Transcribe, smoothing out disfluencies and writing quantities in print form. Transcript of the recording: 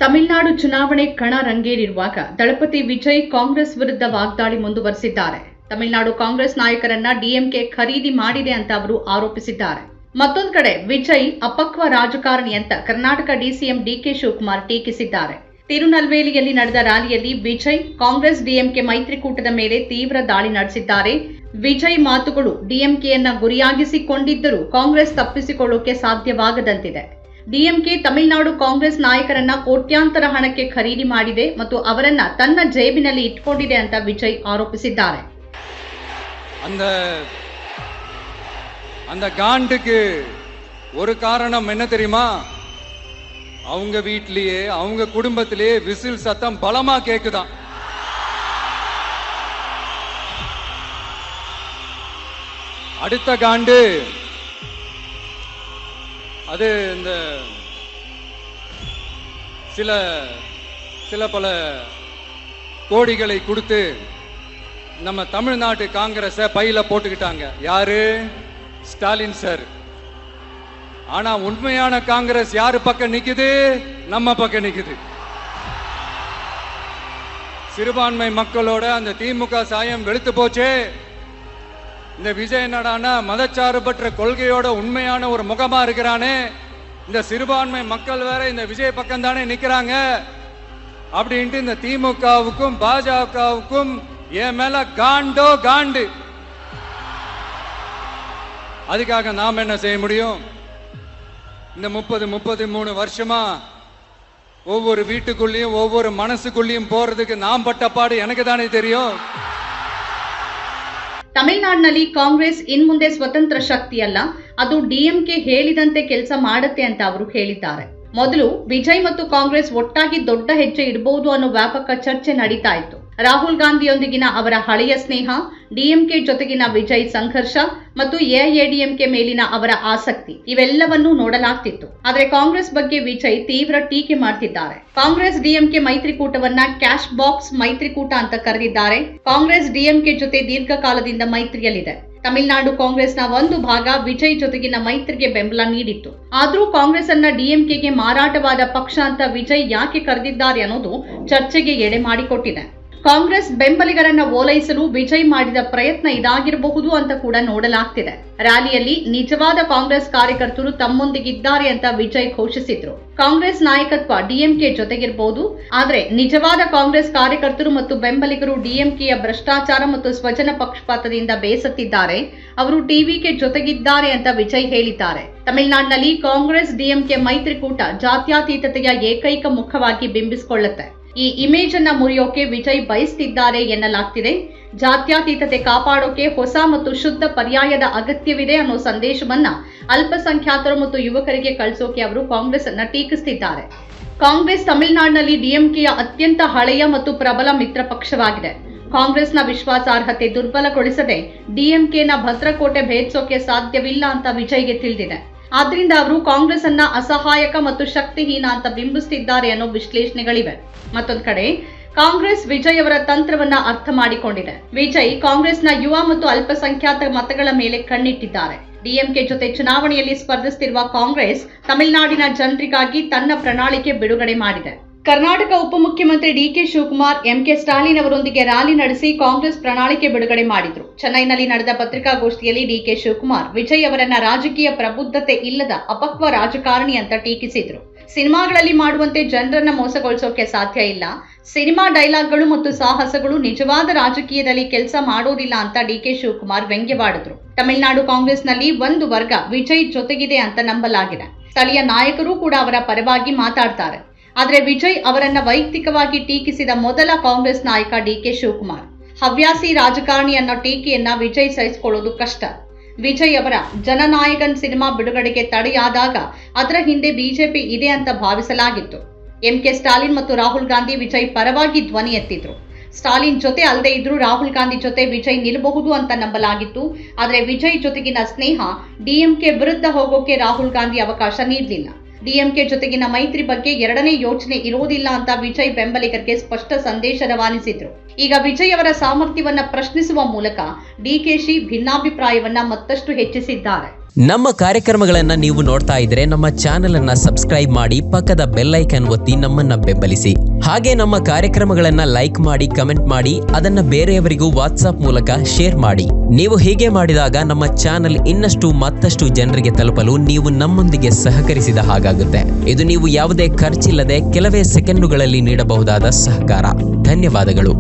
ತಮಿಳುನಾಡು ಚುನಾವಣೆ ಕಣ ರಂಗೇರಿರುವಾಗ ದಳಪತಿ ವಿಜಯ್ ಕಾಂಗ್ರೆಸ್ ವಿರುದ್ಧ ವಾಗ್ದಾಳಿ ಮುಂದುವರೆಸಿದ್ದಾರೆ. ತಮಿಳುನಾಡು ಕಾಂಗ್ರೆಸ್ ನಾಯಕರನ್ನ ಡಿಎಂಕೆ ಖರೀದಿ ಮಾಡಿದೆ ಅಂತ ಅವರು ಆರೋಪಿಸಿದ್ದಾರೆ. ಮತ್ತೊಂದು ಕಡೆ ವಿಜಯ್ ಅಪಕ್ವ ರಾಜಕಾರಣಿ ಅಂತ ಕರ್ನಾಟಕ ಡಿಸಿಎಂ ಡಿಕೆ ಶಿವಕುಮಾರ್ ಟೀಕಿಸಿದ್ದಾರೆ. ತಿರುನಲ್ವೇಲಿಯಲ್ಲಿ ನಡೆದ ರ್ಯಾಲಿಯಲ್ಲಿ ವಿಜಯ್ ಕಾಂಗ್ರೆಸ್ ಡಿಎಂಕೆ ಮೈತ್ರಿಕೂಟದ ಮೇಲೆ ತೀವ್ರ ದಾಳಿ ನಡೆಸಿದ್ದಾರೆ. ವಿಜಯ್ ಮಾತುಗಳು ಡಿಎಂಕೆಯನ್ನ ಗುರಿಯಾಗಿಸಿಕೊಂಡಿದ್ದರೂ ಕಾಂಗ್ರೆಸ್ ತಪ್ಪಿಸಿಕೊಳ್ಳೋಕೆ ಸಾಧ್ಯವಾಗದಂತಿದೆ. ಡಿಎಂಕೆ ತಮಿಳುನಾಡು ಕಾಂಗ್ರೆಸ್ ನಾಯಕರನ್ನ ಕೋಟ್ಯಾಂತರ ಹಣಕ್ಕೆ ಖರೀದಿ ಮಾಡಿದೆ ಮತ್ತು ಅವರನ್ನ ತನ್ನ ಜೇಬಿನಲ್ಲಿ ಇಟ್ಕೊಂಡಿದೆ ಅಂತ ವಿಜಯ್ ಆರೋಪಿಸಿದ್ದಾರೆ. அந்த காண்டுக்கு ஒரு காரணம் என்ன தெரியுமா? அவங்க வீட்லயே அவங்க குடும்பத்திலேயே விசில் சத்தம் பலமா கேக்குதான். அடுத்த காண்டு அது இந்த சில பல கோடிகளை கொடுத்து நம்ம தமிழ்நாட்டு காங்கிரஸை பையில போட்டுக்கிட்டாங்க. யாரு? ஸ்டாலின் சார். ஆனா உண்மையான காங்கிரஸ் யாரு பக்கம் நிக்குது? நம்ம பக்கம் நிக்குது. சிறுபான்மை மக்களோட அந்த திமுக சாயம் வெளுத்து போச்சே. இந்த விஜய் என்னடானா மதச்சார்பற்ற கொள்கையோட உண்மையான ஒரு முகமா இருக்கிறானே. இந்த சிறுபான்மை மக்கள் வேற இந்த விஜய் பக்கம் தானே நிக்கிறாங்க அப்படின்ட்டு இந்த திமுகவுக்கும் பாஜகவுக்கும் என் மேல காண்டோ காண்டு. அதுக்காக நாம் என்ன செய்ய முடியும்? இந்த 33 வருஷமா ஒவ்வொரு வீட்டுக்குள்ளேயும் ஒவ்வொரு மனசுக்குள்ளேயும் போறதுக்கு நாம் பட்டப்பாடு எனக்கு தானே தெரியும். ತಮಿಳುನಾಡಿನಲ್ಲಿ ಕಾಂಗ್ರೆಸ್ ಇನ್ಮುಂದೆ ಸ್ವತಂತ್ರ ಶಕ್ತಿಯಲ್ಲ, ಅದು ಡಿಎಂಕೆ ಹೇಳಿದಂತೆ ಕೆಲಸ ಮಾಡುತ್ತೆ ಅಂತ ಅವರು ಹೇಳಿದ್ದಾರೆ. ಮೊದಲು ವಿಜಯ್ ಮತ್ತು ಕಾಂಗ್ರೆಸ್ ಒಟ್ಟಾಗಿ ದೊಡ್ಡ ಹೆಜ್ಜೆ ಇಡಬಹುದು ಅನ್ನೋ ವ್ಯಾಪಕ ಚರ್ಚೆ ನಡೀತಾ ಇತ್ತು. ರಾಹುಲ್ ಗಾಂಧಿಯೊಂದಿಗಿನ ಅವರ ಹಳೆಯ ಸ್ನೇಹ, ಡಿಎಂಕೆ ಜೊತೆಗಿನ ವಿಜಯ್ ಸಂಘರ್ಷ ಮತ್ತು ಎಐಎಡಿಎಂಕೆ ಮೇಲಿನ ಅವರ ಆಸಕ್ತಿ ಇವೆಲ್ಲವನ್ನೂ ನೋಡಲಾಗ್ತಿತ್ತು. ಆದರೆ ಕಾಂಗ್ರೆಸ್ ಬಗ್ಗೆ ವಿಜಯ್ ತೀವ್ರ ಟೀಕೆ ಮಾಡ್ತಿದ್ದಾರೆ. ಕಾಂಗ್ರೆಸ್ ಡಿಎಂಕೆ ಮೈತ್ರಿಕೂಟವನ್ನ ಕ್ಯಾಶ್ ಬಾಕ್ಸ್ ಮೈತ್ರಿಕೂಟ ಅಂತ ಕರೆದಿದ್ದಾರೆ. ಕಾಂಗ್ರೆಸ್ ಡಿಎಂಕೆ ಜೊತೆ ದೀರ್ಘಕಾಲದಿಂದ ಮೈತ್ರಿಯಲ್ಲಿದೆ. ತಮಿಳುನಾಡು ಕಾಂಗ್ರೆಸ್ನ ಒಂದು ಭಾಗ ವಿಜಯ್ ಜೊತೆಗಿನ ಮೈತ್ರಿಗೆ ಬೆಂಬಲ ನೀಡಿತ್ತು. ಆದರೂ ಕಾಂಗ್ರೆಸ್ ಅನ್ನ ಡಿಎಂಕೆಗೆ ಮಾರಾಟವಾದ ಪಕ್ಷ ಅಂತ ವಿಜಯ್ ಯಾಕೆ ಕರೆದಿದ್ದಾರೆ ಅನ್ನೋದು ಚರ್ಚೆಗೆ ಎಡೆ ಮಾಡಿಕೊಟ್ಟಿದೆ. ಕಾಂಗ್ರೆಸ್ ಬೆಂಬಲಿಗರನ್ನ ಓಲೈಸಲು ವಿಜಯ್ ಮಾಡಿದ ಪ್ರಯತ್ನ ಇದಾಗಿರಬಹುದು ಅಂತ ಕೂಡ ನೋಡಲಾಗ್ತಿದೆ. ರ್ಯಾಲಿಯಲ್ಲಿ ನಿಜವಾದ ಕಾಂಗ್ರೆಸ್ ಕಾರ್ಯಕರ್ತರು ತಮ್ಮೊಂದಿಗಿದ್ದಾರೆ ಅಂತ ವಿಜಯ್ ಘೋಷಿಸಿದ್ರು. ಕಾಂಗ್ರೆಸ್ ನಾಯಕತ್ವ ಡಿಎಂಕೆ ಜೊತೆಗಿರಬಹುದು, ಆದ್ರೆ ನಿಜವಾದ ಕಾಂಗ್ರೆಸ್ ಕಾರ್ಯಕರ್ತರು ಮತ್ತು ಬೆಂಬಲಿಗರು ಡಿಎಂಕೆಯ ಭ್ರಷ್ಟಾಚಾರ ಮತ್ತು ಸ್ವಜನ ಪಕ್ಷಪಾತದಿಂದ ಬೇಸತ್ತಿದ್ದಾರೆ. ಅವರು ಟಿವಿಕೆ ಜೊತೆಗಿದ್ದಾರೆ ಅಂತ ವಿಜಯ್ ಹೇಳಿದ್ದಾರೆ. ತಮಿಳುನಾಡಿನಲ್ಲಿ ಕಾಂಗ್ರೆಸ್ ಡಿಎಂಕೆ ಮೈತ್ರಿಕೂಟ ಜಾತ್ಯತೀತತೆಯ ಏಕೈಕ ಮುಖವಾಗಿ ಬಿಂಬಿಸಿಕೊಳ್ಳುತ್ತೆ. ಈ ಇಮೇಜ್ ಅನ್ನ ಮುರಿಯೋಕೆ ವಿಜಯ್ ಬಯಸ್ತಿದ್ದಾರೆ ಎನ್ನಲಾಗ್ತಿದೆ. ಜಾತ್ಯತೀತತೆ ಕಾಪಾಡೋಕೆ ಹೊಸ ಮತ್ತು ಶುದ್ಧ ಪರ್ಯಾಯದ ಅಗತ್ಯವಿದೆ ಅನ್ನೋ ಸಂದೇಶವನ್ನ ಅಲ್ಪಸಂಖ್ಯಾತರು ಮತ್ತು ಯುವಕರಿಗೆ ಕಳಿಸೋಕೆ ಅವರು ಕಾಂಗ್ರೆಸ್ ಅನ್ನ ಟೀಕಿಸುತ್ತಿದ್ದಾರೆ. ಕಾಂಗ್ರೆಸ್ ತಮಿಳುನಾಡಿನಲ್ಲಿ ಡಿಎಂಕೆಯ ಅತ್ಯಂತ ಹಳೆಯ ಮತ್ತು ಪ್ರಬಲ ಮಿತ್ರ ಪಕ್ಷವಾಗಿದೆ. ಕಾಂಗ್ರೆಸ್ನ ವಿಶ್ವಾಸಾರ್ಹತೆ ದುರ್ಬಲಗೊಳಿಸದೆ ಡಿಎಂಕೆನ ಭದ್ರಕೋಟೆ ಭೇದಿಸೋಕೆ ಸಾಧ್ಯವಿಲ್ಲ ಅಂತ ವಿಜಯ್ಗೆ ತಿಳಿದಿದೆ. ಆದ್ರಿಂದ ಅವರು ಕಾಂಗ್ರೆಸ್ ಅನ್ನ ಅಸಹಾಯಕ ಮತ್ತು ಶಕ್ತಿಹೀನ ಅಂತ ಬಿಂಬಿಸುತ್ತಿದ್ದಾರೆ ಅನ್ನೋ ವಿಶ್ಲೇಷಣೆಗಳಿವೆ. ಮತ್ತೊಂದು ಕಡೆ ಕಾಂಗ್ರೆಸ್ ವಿಜಯ್ ಅವರ ತಂತ್ರವನ್ನ ಅರ್ಥ ಮಾಡಿಕೊಂಡಿದೆ. ವಿಜಯ್ ಕಾಂಗ್ರೆಸ್ನ ಯುವ ಮತ್ತು ಅಲ್ಪಸಂಖ್ಯಾತ ಮತಗಳ ಮೇಲೆ ಕಣ್ಣಿಟ್ಟಿದ್ದಾರೆ. ಡಿಎಂಕೆ ಜೊತೆ ಚುನಾವಣೆಯಲ್ಲಿ ಸ್ಪರ್ಧಿಸುತ್ತಿರುವ ಕಾಂಗ್ರೆಸ್ ತಮಿಳುನಾಡಿನ ಜನರಿಗಾಗಿ ತನ್ನ ಪ್ರಣಾಳಿಕೆ ಬಿಡುಗಡೆ ಮಾಡಿದೆ. ಕರ್ನಾಟಕ ಉಪಮುಖ್ಯಮಂತ್ರಿ ಡಿಕೆ ಶಿವಕುಮಾರ್ ಎಂಕೆ ಸ್ಟಾಲಿನ್ ಅವರೊಂದಿಗೆ ರ್ಯಾಲಿ ನಡೆಸಿ ಕಾಂಗ್ರೆಸ್ ಪ್ರಣಾಳಿಕೆ ಬಿಡುಗಡೆ ಮಾಡಿದ್ರು. ಚೆನ್ನೈನಲ್ಲಿ ನಡೆದ ಪತ್ರಿಕಾಗೋಷ್ಠಿಯಲ್ಲಿ ಡಿಕೆ ಶಿವಕುಮಾರ್ ವಿಜಯ್ ಅವರನ್ನ ರಾಜಕೀಯ ಪ್ರಬುದ್ಧತೆ ಇಲ್ಲದ ಅಪಕ್ವ ರಾಜಕಾರಣಿ ಅಂತ ಟೀಕಿಸಿದ್ರು. ಸಿನಿಮಾಗಳಲ್ಲಿ ಮಾಡುವಂತೆ ಜನರನ್ನ ಮೋಸಗೊಳಿಸೋಕೆ ಸಾಧ್ಯ ಇಲ್ಲ. ಸಿನಿಮಾ ಡೈಲಾಗ್ಗಳು ಮತ್ತು ಸಾಹಸಗಳು ನಿಜವಾದ ರಾಜಕೀಯದಲ್ಲಿ ಕೆಲಸ ಮಾಡೋದಿಲ್ಲ ಅಂತ ಡಿಕೆ ಶಿವಕುಮಾರ್ ವ್ಯಂಗ್ಯವಾಡಿದ್ರು. ತಮಿಳುನಾಡು ಕಾಂಗ್ರೆಸ್ನಲ್ಲಿ ಒಂದು ವರ್ಗ ವಿಜಯ್ ಜೊತೆಗಿದೆ ಅಂತ ನಂಬಲಾಗಿದೆ. ಸ್ಥಳೀಯ ನಾಯಕರು ಕೂಡ ಅವರ ಪರವಾಗಿ ಮಾತಾಡ್ತಾರೆ. ಆದರೆ ವಿಜಯ್ ಅವರನ್ನ ವೈಯಕ್ತಿಕವಾಗಿ ಟೀಕಿಸಿದ ಮೊದಲ ಕಾಂಗ್ರೆಸ್ ನಾಯಕ ಡಿಕೆ ಶಿವಕುಮಾರ್. ಹವ್ಯಾಸಿ ರಾಜಕಾರಣಿ ಅನ್ನೋ ಟೀಕೆಯನ್ನ ವಿಜಯ್ ಸಹಿಸಿಕೊಳ್ಳೋದು ಕಷ್ಟ. ವಿಜಯ್ ಅವರ ಜನನಾಯಕನ್ ಸಿನಿಮಾ ಬಿಡುಗಡೆಗೆ ತಡೆಯಾದಾಗ ಅದರ ಹಿಂದೆ ಬಿಜೆಪಿ ಇದೆ ಅಂತ ಭಾವಿಸಲಾಗಿತ್ತು. ಎಂಕೆ ಸ್ಟಾಲಿನ್ ಮತ್ತು ರಾಹುಲ್ ಗಾಂಧಿ ವಿಜಯ್ ಪರವಾಗಿ ಧ್ವನಿ ಎತ್ತಿದ್ರು. ಸ್ಟಾಲಿನ್ ಜೊತೆ ಅಲ್ಲದೆ ಇದ್ರೂ ರಾಹುಲ್ ಗಾಂಧಿ ಜೊತೆ ವಿಜಯ್ ನಿಲ್ಲಬಹುದು ಅಂತ ನಂಬಲಾಗಿತ್ತು. ಆದರೆ ವಿಜಯ್ ಜೊತೆಗಿನ ಸ್ನೇಹ ಡಿಎಂಕೆ ವಿರುದ್ಧ ಹೋಗೋಕೆ ರಾಹುಲ್ ಗಾಂಧಿ ಅವಕಾಶ ನೀಡಲಿಲ್ಲ. ಡಿಎಂಕೆ ಜೊತೆಗಿನ ಮೈತ್ರಿ ಬಗ್ಗೆ ಎರಡನೇ ಯೋಚನೆ ಇರೋದಿಲ್ಲ ಅಂತ ವಿಜಯ್ ಬೆಂಬಲಿಗರಿಗೆ ಸ್ಪಷ್ಟ ಸಂದೇಶ ರವಾನಿಸಿದ್ರು. ಈಗ ವಿಜಯ್ ಅವರ ಸಾಮರ್ಥ್ಯವನ್ನ ಪ್ರಶ್ನಿಸುವ ಮೂಲಕ ಡಿಕೆಶಿ ಭಿನ್ನಾಭಿಪ್ರಾಯವನ್ನ ಮತ್ತಷ್ಟು ಹೆಚ್ಚಿಸಿದ್ದಾರೆ. ನಮ್ಮ ಕಾರ್ಯಕ್ರಮಗಳನ್ನ ನೀವು ನೋಡ್ತಾ ಇದ್ರೆ ನಮ್ಮ ಚಾನೆಲ್ ಅನ್ನ ಸಬ್ಸ್ಕ್ರೈಬ್ ಮಾಡಿ, ಪಕ್ಕದ ಬೆಲ್ ಐಕಾನ್ ಒತ್ತಿ ನಮ್ಮನ್ನ ಬೆಂಬಲಿಸಿ. ಹಾಗೆ ನಮ್ಮ ಕಾರ್ಯಕ್ರಮಗಳನ್ನ ಲೈಕ್ ಮಾಡಿ, ಕಮೆಂಟ್ ಮಾಡಿ, ಅದನ್ನ ಬೇರೆಯವರಿಗೂ ವಾಟ್ಸ್ಆಪ್ ಮೂಲಕ ಶೇರ್ ಮಾಡಿ. ನೀವು ಹೀಗೆ ಮಾಡಿದಾಗ ನಮ್ಮ ಚಾನೆಲ್ ಮತ್ತಷ್ಟು ಜನರಿಗೆ ತಲುಪಲು ನೀವು ನಮ್ಮೊಂದಿಗೆ ಸಹಕರಿಸಿದ ಹಾಗಾಗುತ್ತೆ. ಇದು ನೀವು ಯಾವುದೇ ಖರ್ಚಿಲ್ಲದೆ ಕೆಲವೇ ಸೆಕೆಂಡುಗಳಲ್ಲಿ ನೀಡಬಹುದಾದ ಸಹಕಾರ. ಧನ್ಯವಾದಗಳು.